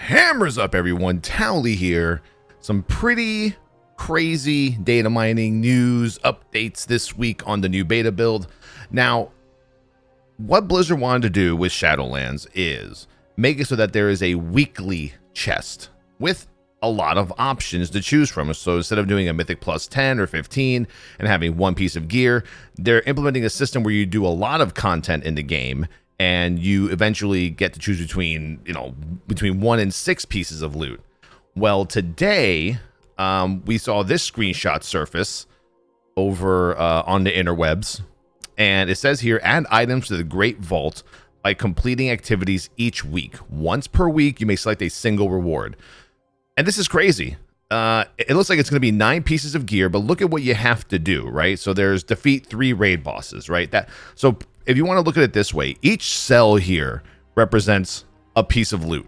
Hammers up, everyone. Towley here. Some pretty crazy data mining news updates this week on the new beta build. Now, what Blizzard wanted to do with Shadowlands is make it so that there is a weekly chest with a lot of options to choose from. So instead of doing a Mythic plus 10 or 15 and having one piece of gear, they're implementing a system where you do a lot of content in the game and you eventually get to choose between, between 1 and 6 pieces of loot. Well, today we saw this screenshot surface over on the interwebs, and it says here, add items to the Great Vault by completing activities each week. Once per week, you may select a single reward. And this is crazy. It looks like it's going to be 9 pieces of gear, but look at what you have to do, right? So there's defeat 3 raid bosses, right? So if you want to look at it this way, each cell here represents a piece of loot.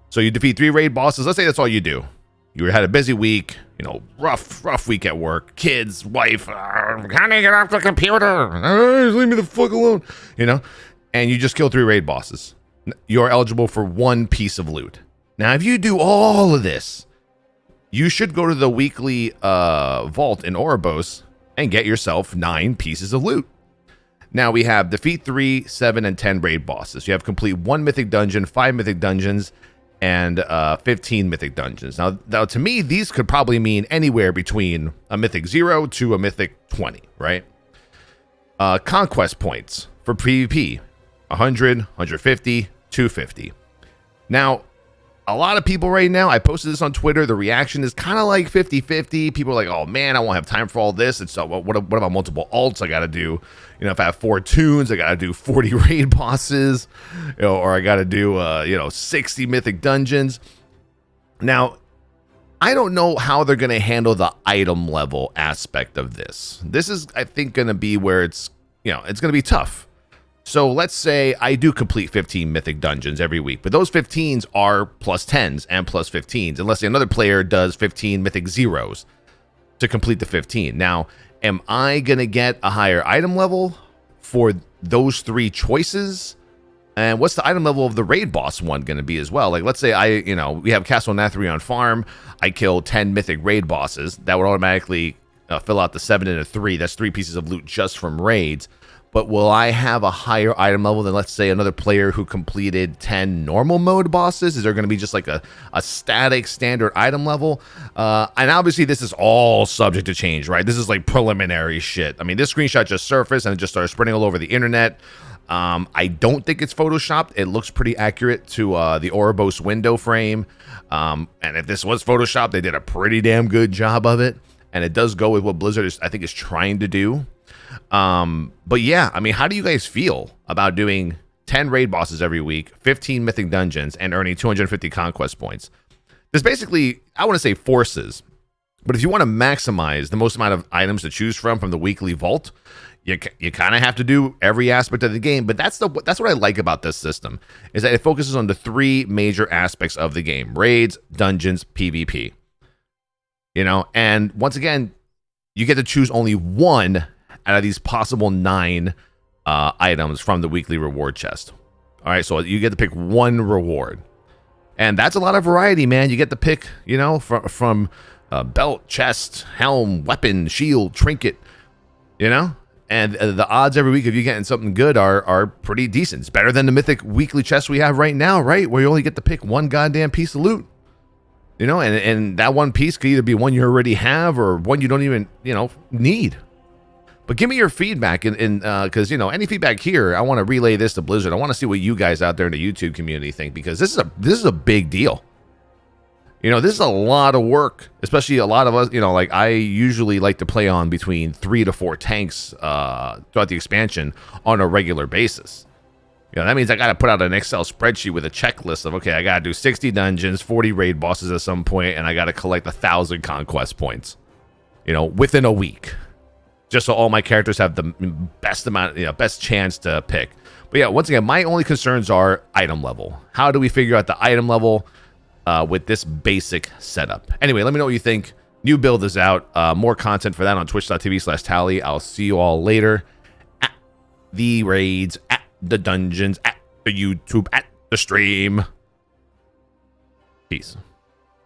So you defeat 3 raid bosses. Let's say that's all you do. You had a busy week, rough week at work, kids, wife, can I get off the computer? Leave me the fuck alone, and you just kill 3 raid bosses. You're eligible for 1 piece of loot. Now, if you do all of this, you should go to the weekly vault in Oribos and get yourself 9 pieces of loot. Now, we have defeat 3, 7, and 10 raid bosses. You have complete 1 mythic dungeon, 5 mythic dungeons, and 15 mythic dungeons. Now, to me, these could probably mean anywhere between a mythic 0 to a mythic 20, right? Conquest points for PvP, 100, 150, 250. Now, a lot of people right now, I posted this on Twitter, the reaction is kind of like 50-50. People are like, oh man, I won't have time for all this. And so what about multiple alts I got to do? If I have 4 toons, I got to do 40 raid bosses, or I got to do, 60 mythic dungeons. Now, I don't know how they're going to handle the item level aspect of this. This is, I think, going to be where it's going to be tough. So let's say I do complete 15 mythic dungeons every week, but those 15s are plus 10s and plus 15s, unless another player does 15 mythic zeros to complete the 15. Now, am I going to get a higher item level for those 3 choices? And what's the item level of the raid boss one going to be as well? Like, let's say we have Castle Nathrion Farm. I kill 10 mythic raid bosses. That would automatically fill out the 7 and a 3. That's 3 pieces of loot just from raids. But will I have a higher item level than, let's say, another player who completed 10 normal mode bosses? Is there going to be just like a static standard item level? And obviously, this is all subject to change, right? This is like preliminary shit. I mean, this screenshot just surfaced and it just started spreading all over the internet. I don't think it's photoshopped. It looks pretty accurate to the Oribos window frame. And if this was photoshopped, they did a pretty damn good job of it. And it does go with what Blizzard I think is trying to do. But yeah, I mean, how do you guys feel about doing 10 raid bosses every week, 15 mythic dungeons, and earning 250 conquest points? There's basically, I want to say forces, but if you want to maximize the most amount of items to choose from the weekly vault, you kind of have to do every aspect of the game. But that's what I like about this system, is that it focuses on the 3 major aspects of the game: raids, dungeons, PvP. And once again, you get to choose only 1 out of these possible 9 items from the weekly reward chest. All right, so you get to pick 1 reward. And that's a lot of variety, man. You get to pick, from belt, chest, helm, weapon, shield, trinket, And the odds every week of you getting something good are pretty decent. It's better than the mythic weekly chest we have right now, right? Where you only get to pick 1 goddamn piece of loot. And that 1 piece could either be one you already have or one you don't even, need. But give me your feedback, because any feedback here, I want to relay this to Blizzard. I want to see what you guys out there in the YouTube community think, because this is a big deal. This is a lot of work, especially a lot of us. Like I usually like to play on between 3 to 4 tanks throughout the expansion on a regular basis. That means I got to put out an Excel spreadsheet with a checklist of, okay, I got to do 60 dungeons, 40 raid bosses at some point, and I got to collect 1,000 conquest points, within a week. Just so all my characters have the best amount, best chance to pick. But yeah, once again, my only concerns are item level. How do we figure out the item level with this basic setup? Anyway, let me know what you think. New build is out. More content for that on twitch.tv/Tally. I'll see you all later at the raids, at the dungeons, at the YouTube, at the stream. Peace.